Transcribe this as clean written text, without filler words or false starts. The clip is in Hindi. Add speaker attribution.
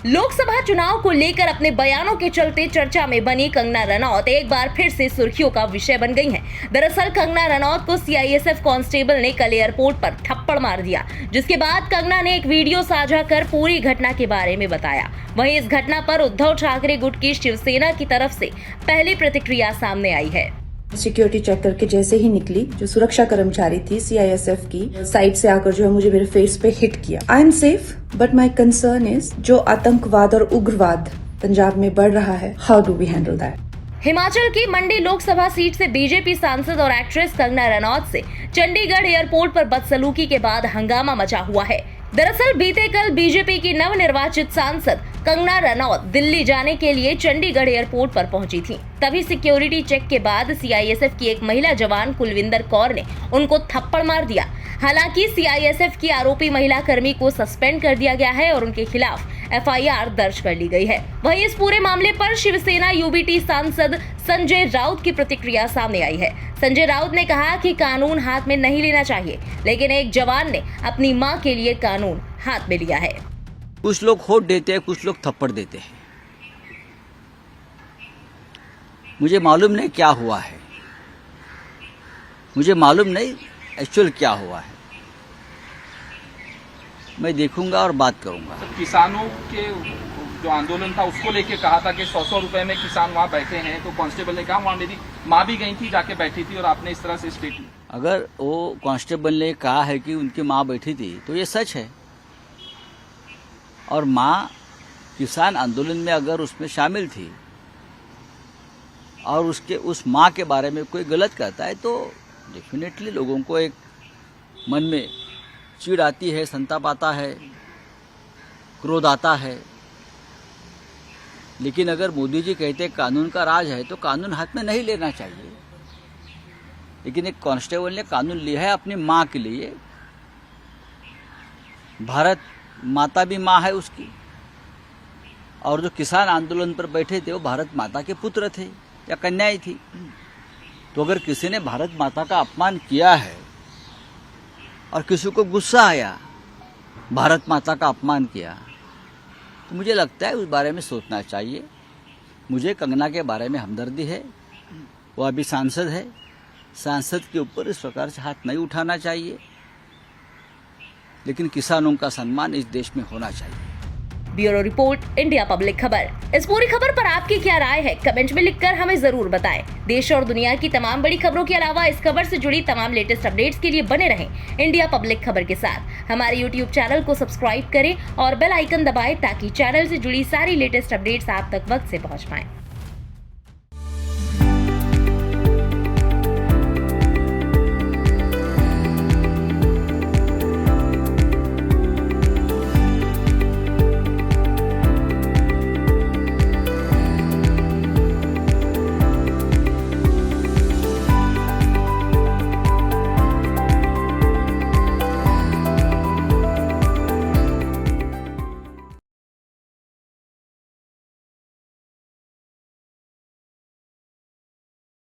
Speaker 1: लोकसभा चुनाव को लेकर अपने बयानों के चलते चर्चा में बनी कंगना रनौत एक बार फिर से सुर्खियों का विषय बन गई हैं। दरअसल कंगना रनौत को सीआईएसएफ कांस्टेबल ने कल एयरपोर्ट पर थप्पड़ मार दिया, जिसके बाद कंगना ने एक वीडियो साझा कर पूरी घटना के बारे में बताया। वहीं इस घटना पर उद्धव ठाकरे गुट की शिवसेना की तरफ से पहली प्रतिक्रिया सामने आई है।
Speaker 2: सिक्योरिटी चेक करके जैसे ही निकली, जो सुरक्षा कर्मचारी थी सीआईएसएफ की साइड से आकर जो है मुझे मेरे फेस पे हिट किया। I am safe but my concern is जो आतंकवाद और उग्रवाद पंजाब में बढ़ रहा है, how do we handle that.
Speaker 1: Himachal की मंडी लोकसभा सीट से बीजेपी सांसद और एक्ट्रेस कंगना रनौत से चंडीगढ़ एयरपोर्ट पर बदसलूकी के बाद हंगामा मचा हुआ है। दरअसल बीते कल बीजेपी की नवनिर्वाचित सांसद कंगना रनौत दिल्ली जाने के लिए चंडीगढ़ एयरपोर्ट पर पहुंची थी। तभी सिक्योरिटी चेक के बाद सीआईएसएफ की एक महिला जवान कुलविंदर कौर ने उनको थप्पड़ मार दिया। हालांकि सीआईएसएफ की आरोपी महिला कर्मी को सस्पेंड कर दिया गया है और उनके खिलाफ एफआईआर दर्ज कर ली गई है। वहीं इस पूरे मामले पर शिवसेना यूबीटी सांसद संजय राउत की प्रतिक्रिया सामने आई है। संजय राउत ने कहा कि कानून हाथ में नहीं लेना चाहिए, लेकिन एक जवान ने अपनी मां के लिए कानून हाथ में लिया है।
Speaker 3: कुछ लोग होठ देते हैं, कुछ लोग थप्पड़ देते हैं। मुझे मालूम नहीं क्या हुआ है, मुझे मालूम नहीं एक्चुअल क्या हुआ है। मैं देखूंगा और बात करूंगा।
Speaker 4: किसानों के जो आंदोलन था उसको लेके कहा था कि 100 रुपए में किसान वहाँ बैठे हैं, तो कांस्टेबल ने कहा वहाँ मेरी माँ भी गई थी, जाके बैठी थी, और आपने इस तरह से स्टेटमेंट।
Speaker 3: अगर वो कांस्टेबल ने कहा है कि उनकी माँ बैठी थी तो ये सच है, और माँ किसान आंदोलन में अगर उसमें शामिल थी और उस माँ के बारे में कोई गलत कहता है तो डेफिनेटली लोगों को एक मन में चिढ़ आती है, संताप आता है, क्रोध आता है। लेकिन अगर मोदी जी कहते कानून का राज है तो कानून हाथ में नहीं लेना चाहिए। लेकिन एक कांस्टेबल ने कानून लिया है अपनी माँ के लिए। भारत माता भी माँ है उसकी, और जो किसान आंदोलन पर बैठे थे वो भारत माता के पुत्र थे या कन्याएं थी। तो अगर किसी ने भारत माता का अपमान किया है और किसी को गुस्सा आया, भारत माता का अपमान किया, तो मुझे लगता है उस बारे में सोचना चाहिए। मुझे कंगना के बारे में हमदर्दी है, वो अभी सांसद है, सांसद के ऊपर इस प्रकार से हाथ नहीं उठाना चाहिए। लेकिन किसानों का सम्मान इस देश में होना चाहिए।
Speaker 1: ब्यूरो रिपोर्ट, इंडिया पब्लिक खबर। इस पूरी खबर पर आपकी क्या राय है, कमेंट में लिखकर हमें जरूर बताएं। देश और दुनिया की तमाम बड़ी खबरों के अलावा इस खबर से जुड़ी तमाम लेटेस्ट अपडेट्स के लिए बने रहें इंडिया पब्लिक खबर के साथ। हमारे YouTube चैनल को सब्सक्राइब करें और बेल आइकन दबाएं ताकि चैनल से जुड़ी सारी लेटेस्ट अपडेट्स आप तक वक्त से पहुंच पाएं।